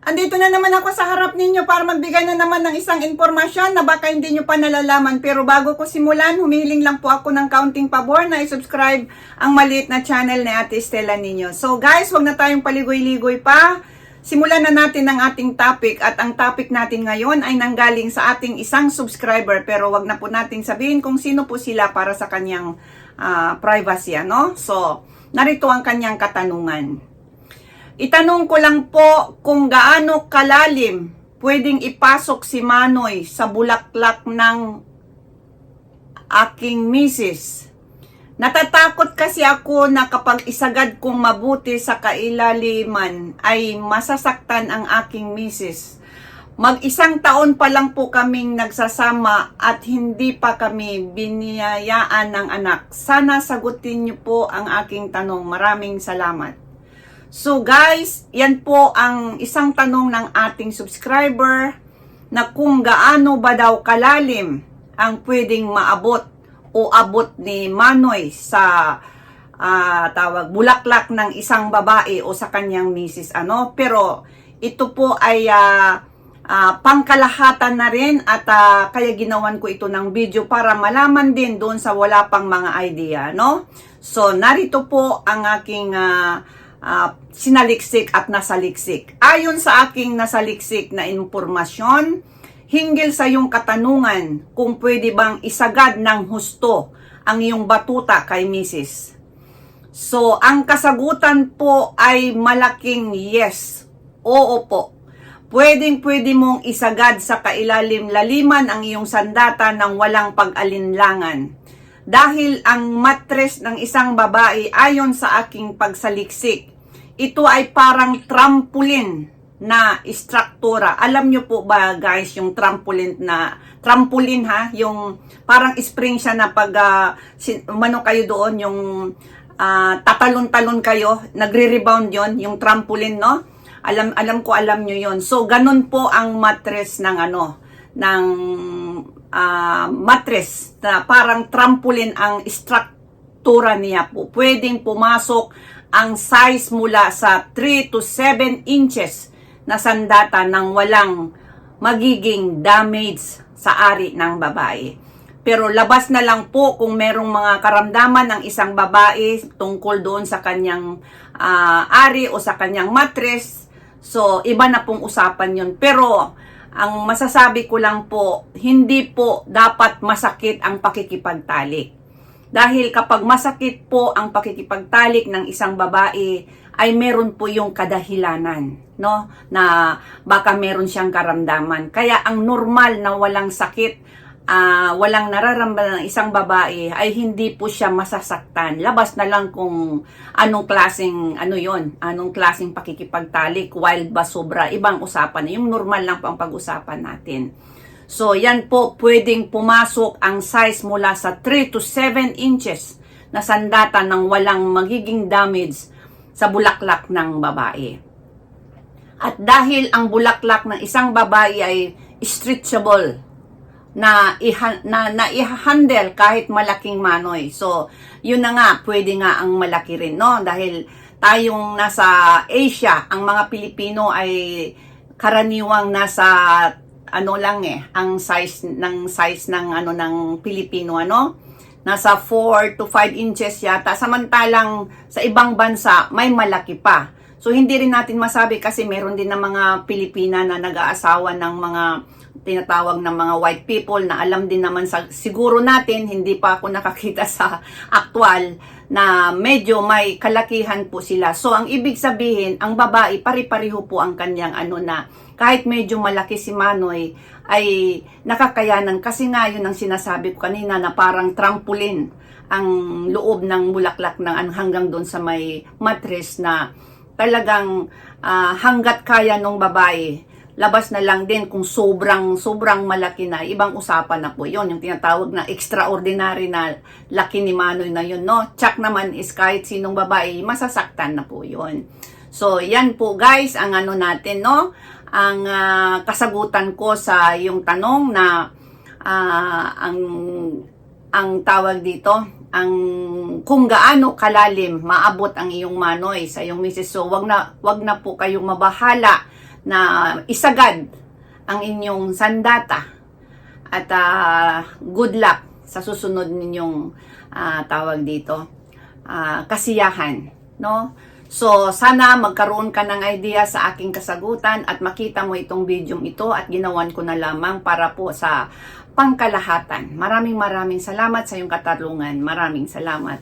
Andito na naman ako sa harap ninyo para magbigay na naman ng isang impormasyon na baka hindi nyo pa nalalaman. Pero bago ko simulan, humihiling lang po ako ng kaunting pabor na i-subscribe ang maliit na channel ni Ate Stella ninyo. So guys, wag na tayong paligoy-ligoy pa. Simulan na natin ang ating topic. At ang topic natin ngayon ay nanggaling sa ating isang subscriber. Pero wag na po natin sabihin kung sino po sila para sa kanyang privacy. Ano? So, narito ang kanyang katanungan. Itanong ko lang po kung gaano kalalim pwedeng ipasok si Manoy sa bulaklak ng aking misis. Natatakot kasi ako na kapag isagad kong mabuti sa kailaliman ay masasaktan ang aking misis. Mag-isang taon pa lang po kaming nagsasama at hindi pa kami biniyayaan ng anak. Sana sagutin niyo po ang aking tanong. Maraming salamat. So guys, yan po ang isang tanong ng ating subscriber na kung gaano ba daw kalalim ang pwedeng maabot o abot ni Manoy sa bulaklak ng isang babae o sa kanyang misis. Pero ito po ay pangkalahatan na rin at kaya ginawan ko ito ng video para malaman din doon sa wala pang mga idea. So narito po ang aking sinaliksik at nasaliksik. Ayon sa aking nasaliksik na impormasyon, hinggil sa iyong katanungan kung pwede bang isagad ng husto ang iyong batuta kay misis. So, ang kasagutan po ay malaking yes. Oo po. Pwede mong isagad sa kailalim-laliman ang iyong sandata ng walang pag-alinlangan. Dahil ang matres ng isang babae ayon sa aking pagsaliksik, ito ay parang trampoline na istruktura. Alam nyo po ba guys yung trampoline yung parang spring siya na pag kayo doon, yung tatalon-talon kayo, nagre-rebound yon yung trampoline, no? Alam nyo yon. So ganun po ang matres ng matres na parang trampoline ang istruktura niya po. Pwedeng pumasok ang size mula sa 3 to 7 inches na sandata ng walang magiging damage sa ari ng babae. Pero labas na lang po kung merong mga karamdaman ng isang babae tungkol doon sa kanyang ari o sa kanyang matres. So, iba na pong usapan yun. Pero, ang masasabi ko lang po, hindi po dapat masakit ang pakikipagtalik. Dahil kapag masakit po ang pakikipagtalik ng isang babae, ay meron po yung kadahilanan, no? Na baka meron siyang karamdaman. Kaya ang normal na walang sakit, walang nararamdaman ng isang babae, ay hindi po siya masasaktan. Labas na lang kung anong klaseng pakikipagtalik, wild ba sobra, ibang usapan na. Yung normal lang po ang pag-usapan natin. So, yan po, pwedeng pumasok ang size mula sa 3 to 7 inches na sandata ng walang magiging damage sa bulaklak ng babae. At dahil ang bulaklak ng isang babae ay stretchable, na i-handle kahit malaking Manoy. So, yun na nga, pwede nga ang malaki rin, no? Dahil tayong nasa Asia, ang mga Pilipino ay karaniwang nasa ang size ng Pilipino nasa 4 to 5 inches yata, samantalang sa ibang bansa may malaki pa. So hindi rin natin masabi kasi meron din ng mga Pilipina na nag-aasawa ng mga tinatawag ng mga white people na alam din naman siguro natin, hindi pa ako nakakita sa aktual na medyo may kalakihan po sila. So ang ibig sabihin, ang babae pari-pariho po ang kanyang na kahit medyo malaki si Manoy ay nakakayanan kasi nga yun ang sinasabi ko kanina na parang trampoline ang loob ng bulaklak ng hanggang doon sa may matres na talagang hanggat kaya nung babae. Labas na lang din kung sobrang malaki na, ibang usapan na po yon, yung tinatawag na extraordinary na laki ni Manoy na yun, no? Tsak naman is kahit sinong babae, masasaktan na po yon. So, yan po guys, ang natin, no? Ang kasagutan ko sa yung tanong na ang tawag dito, kung gaano kalalim maabot ang iyong Manoy sa iyong misis. So, wag na po kayong mabahala na isagad ang inyong sandata at good luck sa susunod ninyong tawag dito kasiyahan, no? So, sana magkaroon ka ng idea sa aking kasagutan at makita mo itong video ito at ginawan ko na lamang para po sa pangkalahatan. Maraming salamat sa iyong katarungan. Maraming salamat.